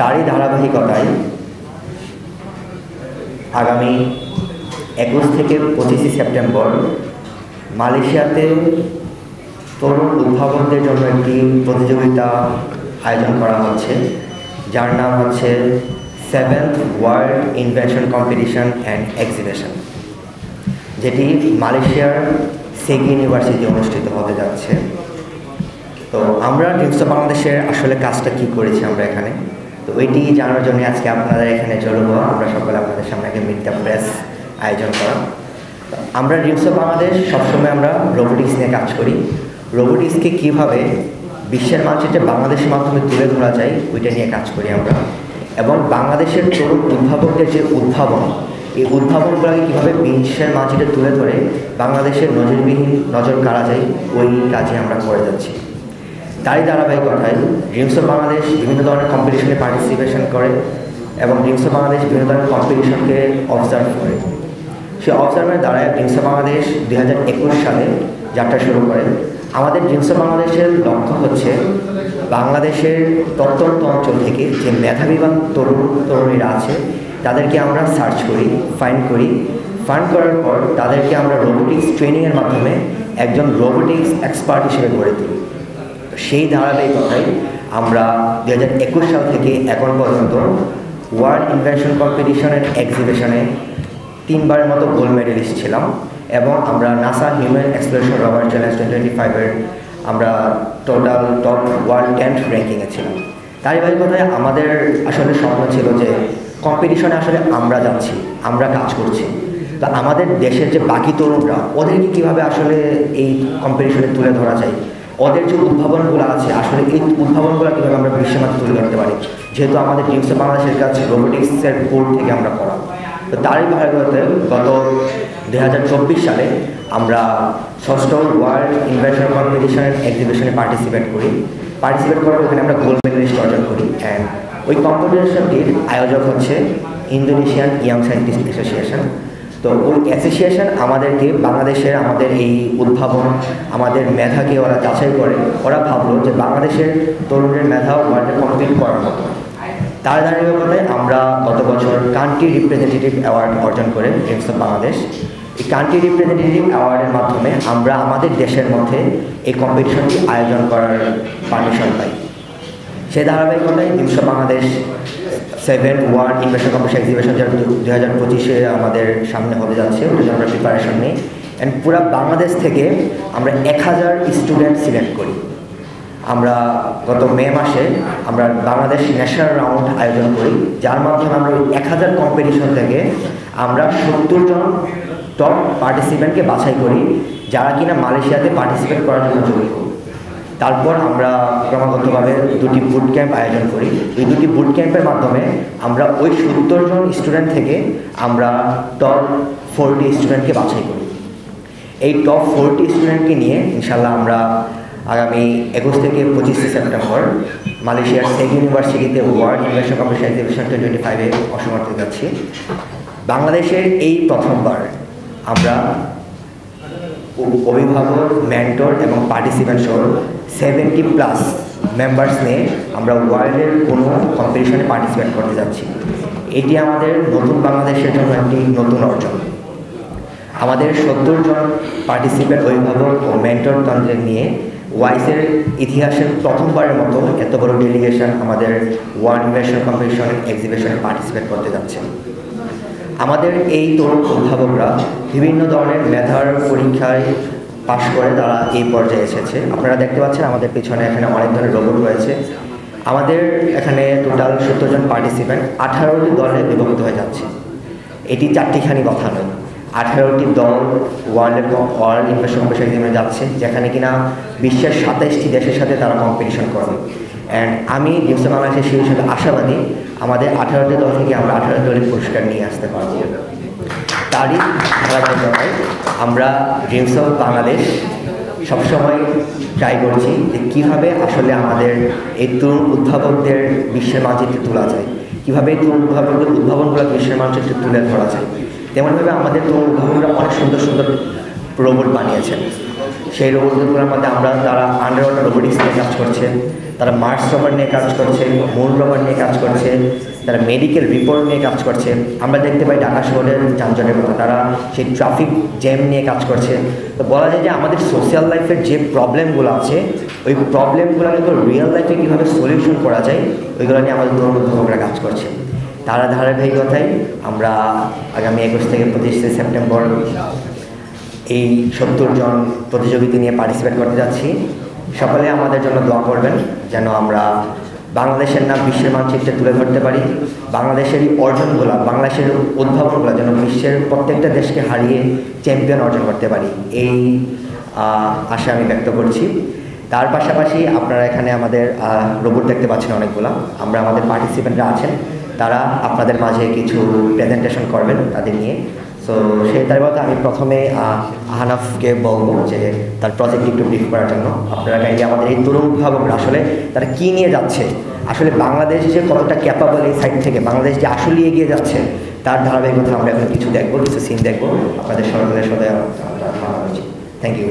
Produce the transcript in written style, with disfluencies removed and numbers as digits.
তারই ধারাবাহিকতায় আগামী 21 থেকে 25 সেপ্টেম্বর মালয়েশিয়াতে তরুণ উদ্ভাবকদের জন্য একটি প্রতিযোগিতা আয়োজন করা হচ্ছে, যার নাম হচ্ছে 7th world invention competition and exhibition, যেটি মালয়েশিয়ার সেগি ইউনিভার্সিটি অনুষ্ঠিত হতে যাচ্ছে। তো আমরা ড্রিমস অফ বাংলাদেশের আসলে কাজটা কী করেছি আমরা এখানে, তো ওইটি জানার জন্য আজকে আপনারা এখানে জড়ো আমরা সকলে আপনাদের সামনে আগে মিট দ্য প্রেস আয়োজন করা। আমরা ড্রিমস অফ বাংলাদেশ সবসময় আমরা রোবোটিক্স নিয়ে কাজ করি। রোবোটিক্সকে কীভাবে বিশ্বের মানচিত্রে বাংলাদেশের মাধ্যমে তুলে ধরা যায় ওইটা নিয়ে কাজ করি আমরা, এবং বাংলাদেশের তরুণ উদ্ভাবকদের যে উদ্ভাবন, এই উদ্ভাবনগুলোকে কীভাবে বিশ্বের মানচিত্রে তুলে ধরে বাংলাদেশের নজিরবিহীন নজর কাড়া যায় ওই কাজে আমরা করে যাচ্ছি। তারই ধারাবাহিকতায় ড্রিমস অফ বাংলাদেশ বিভিন্ন ধরনের কম্পিটিশনে পার্টিসিপেশন করে এবং ড্রিমস অফ বাংলাদেশ বিভিন্ন ধরনের কম্পিটিশনকে অবজার্ভ করে। সেই অবজার্ভের দ্বারা ড্রিমস অফ বাংলাদেশ 2021 সালে যাত্রা শুরু করে। আমাদের ড্রিমস অফ বাংলাদেশের লক্ষ্য হচ্ছে বাংলাদেশের প্রত্যন্ত অঞ্চল থেকে যে মেধাবীবান তরুণীরা আছে তাদেরকে আমরা সার্চ করি, ফাইন্ড করার পর তাদেরকে আমরা রোবোটিক্স ট্রেনিংয়ের মাধ্যমে একজন রোবোটিক্স এক্সপার্ট হিসেবে গড়ে তুলি। সেই ধারাবাহিকতায় আমরা 2021 সাল থেকে এখন পর্যন্ত ওয়ার্ল্ড ইনভেনশন কম্পিটিশন অ্যান্ড এক্সিবিশনে 3বারের মতো গোল্ড মেডেলিস্ট ছিলাম, এবং আমরা নাসা হিউম্যান এক্সপ্লোরেশন রবার চ্যালেঞ্জ 2025-এর আমরা টোটাল টপ ওয়ার্ল্ড 10th র্যাঙ্কিংয়ে ছিলাম। তারই ধারাবাহিকতায় আমাদের আসলে স্বপ্ন ছিল যে কম্পিটিশনে আসলে আমরা যাচ্ছি, আমরা কাজ করছি, তো আমাদের দেশের যে বাকি তরুণরা ওদেরকে কীভাবে আসলে এই কম্পিটিশনে তুলে ধরা যায়, ওদের যে উদ্ভাবনগুলো আছে আসলে এই উদ্ভাবনগুলো কীভাবে আমরা বিশ্বমাত্র তুলে ধরতে পারি, যেহেতু আমাদের ড্রিমস অফ বাংলাদেশের কাছে রোবোটিক্সের কোর থেকে আমরা পড়া। তো তারই ধারাবাহিকতায় গত 2024 সালে আমরা 6ষ্ঠ ওয়ার্ল্ড ইনভেনশন কম্পিটিশন অ্যান্ড এক্সিবিশনে পার্টিসিপেট করার ওখানে আমরা গোল্ড মেডেলিস্ট অর্জন করি। অ্যান্ড ওই কম্পিটিশনটির আয়োজক হচ্ছে ইন্দোনেশিয়ান ইয়াং সায়েন্টিস্ট অ্যাসোসিয়েশন। তো ওই অ্যাসোসিয়েশন আমাদেরকে বাংলাদেশের আমাদের এই উদ্ভাবন, আমাদের মেধাকে ওরা যাচাই করে। ওরা ভাবলো যে বাংলাদেশের তরুণের মেধা ওয়ার্ল্ডে কম্পিট করার মতো। তার ধারাবাহিকতায় আমরা গত বছর কান্ট্রি রিপ্রেজেন্টেটিভ অ্যাওয়ার্ড অর্জন করে ড্রিমস অফ বাংলাদেশ। এই কান্ট্রি রিপ্রেজেন্টেটিভ অ্যাওয়ার্ডের মাধ্যমে আমরা আমাদের দেশের মধ্যে এই কম্পিটিশনটি আয়োজন করার পারমিশন পাই। সেই ধারাবাহিকতায় dreams of Bangladesh 7th world invention competition exhibition যেটা 2025-এ আমাদের সামনে হতে যাচ্ছে, ওটার জন্য আমরা প্রিপারেশন নিই। অ্যান্ড পুরো বাংলাদেশ থেকে আমরা 1000 স্টুডেন্ট সিলেক্ট করি। আমরা গত মে মাসে আমরা বাংলাদেশ ন্যাশনাল রাউন্ড আয়োজন করি, যার মাধ্যমে আমরা 1000 কম্পিটিশন থেকে আমরা 70 জন টপ পার্টিসিপেন্টকে বাছাই করি, যারা কিনা মালয়েশিয়াতে পার্টিসিপেট করার জন্য যোগ্য। তারপর আমরা ক্রমাগতভাবে 2টি বুট ক্যাম্প আয়োজন করি। এই 2টি বুট ক্যাম্পের মাধ্যমে আমরা ওই 70 জন স্টুডেন্ট থেকে আমরা টপ 40 স্টুডেন্টকে বাছাই করি। এই টপ 40 স্টুডেন্টকে নিয়ে ইনশাল্লাহ আমরা আগামী 21 থেকে 25 সেপ্টেম্বর মালয়েশিয়ার সেগি ইউনিভার্সিটিতে ওয়ার্ল্ড ইনভেনশন কম্পিটিশন এক্সিবিশন 2025-এ অংশগ্রহণ করতে যাচ্ছি। বাংলাদেশের এই প্রথমবার আমরা অভিভাবক, মেন্টর এবং পার্টিসিপেন্ট সহ 70+ মেম্বার্স নিয়ে আমরা ওয়ার্ল্ডের কোনো কম্পিটিশনে পার্টিসিপেট করতে যাচ্ছি। এটি আমাদের নতুন বাংলাদেশের জন্য একটি নতুন অর্জন। আমাদের 70 জন পার্টিসিপেন্ট, অভিভাবক ও মেন্টর তন্ত্রে নিয়ে ওয়াইসের ইতিহাসের প্রথমবারের মতো এত বড় ডেলিগেশন আমাদের ওয়ার্ল্ড ইনভেনশন কম্পিটিশন এক্সিবিশনে পার্টিসিপেট করতে যাচ্ছে। আমাদের এই তরুণ উদ্ভাবকরা বিভিন্ন ধরনের মেধার পরীক্ষায় পাশ করে তারা এই পর্যায়ে এসেছে। আপনারা দেখতে পাচ্ছেন আমাদের পিছনে এখানে অনেক ধরনের রোবট রয়েছে। আমাদের এখানে টোটাল 70 জন পার্টিসিপেন্ট 18টি দলে বিভক্ত হয়ে যাচ্ছে। এটি চারটিখানি কথা নয়, 18টি দল ওয়ার্ল্ড ইনভেনশন কম্পিটিশনে যাচ্ছে, যেখানে কিনা বিশ্বের 27টি দেশের সাথে তারা কম্পিটিশন করবে। অ্যান্ড আমি ড্রিমস অফ বাংলাদেশের সেই হিসেবে আশাবাদী আমাদের 18টি দল থেকে আমরা 18 দলের পুরস্কার নিয়ে আসতে পারব। তারই ধারাবাহিকতায় আমরা ড্রিমস অফ বাংলাদেশ সবসময় ট্রাই করছি যে কীভাবে আসলে আমাদের এই তরুণ উদ্ভাবকদের বিশ্বের মানচিত্রে তোলা যায়, কীভাবে এই তরুণ উদ্ভাবনগুলো বিশ্বের মানচিত্রে তুলে ধরা যায়। তেমনভাবে আমাদের তরুণ উদ্ভাবকরা অনেক সুন্দর সুন্দর রোবট বানিয়েছেন। সেই রোবটগুলোর মধ্যে তারা আন্ডার ওয়াটার রোবোটিক্স নিয়ে কাজ করছে, তারা মার্স রোভার নিয়ে কাজ করছে, মুন রোভার নিয়ে কাজ করছে, তারা মেডিকেল রিপোর্ট নিয়ে কাজ করছে। আমরা দেখতে পাই ঢাকা শহরের যানজটের কথা, তারা সেই ট্রাফিক জ্যাম নিয়ে কাজ করছে। তো বলা যায় যে আমাদের সোশ্যাল লাইফের যে প্রবলেমগুলো আছে ওই প্রবলেমগুলোকে রিয়েল লাইফে কীভাবে সলিউশন করা যায় ওইগুলো নিয়ে আমাদের তরুণ উদ্যোগরা কাজ করছে। তারা ধারাবাহিকতায় আমরা আগামী 21 থেকে 25 সেপ্টেম্বর এই 70 জন প্রতিযোগিতা নিয়ে পার্টিসিপেট করতে যাচ্ছি। সকলে আমাদের জন্য দোয়া করবেন যেন আমরা বাংলাদেশের নাম বিশ্বের মানচিত্রে তুলে ধরতে পারি, বাংলাদেশের অর্জনগুলো, বাংলাদেশের উদ্ভাবনগুলো যেন বিশ্বের প্রত্যেকটা দেশকে হারিয়ে চ্যাম্পিয়ন অর্জন করতে পারি, এই আশা আমি ব্যক্ত করছি। তার পাশাপাশি আপনারা এখানে আমাদের রোবট দেখতে পাচ্ছেন অনেকগুলো। আমাদের পার্টিসিপেন্টরা আছেন, তারা আপনাদের মাঝে কিছু প্রেজেন্টেশন করবেন তাদের নিয়ে। সো সেই তারিখে আমি প্রথমে আহনাফকে বলবো যে তার প্রজেক্ট একটু ব্রিফ করার জন্য। আপনারা কাইন্ডলি আমাদের এই তরুণ উদ্ভাবকরা আসলে তারা কী নিয়ে যাচ্ছে, আসলে বাংলাদেশ যে কতটা ক্যাপাবল এই সাইড থেকে, বাংলাদেশ যে আসলে এগিয়ে যাচ্ছে তার ধারাবাহিকতা আমরা এখন কিছু দেখবো, কিছু সিন দেখবো। আপনাদের সকলের সাথে থ্যাংক ইউ।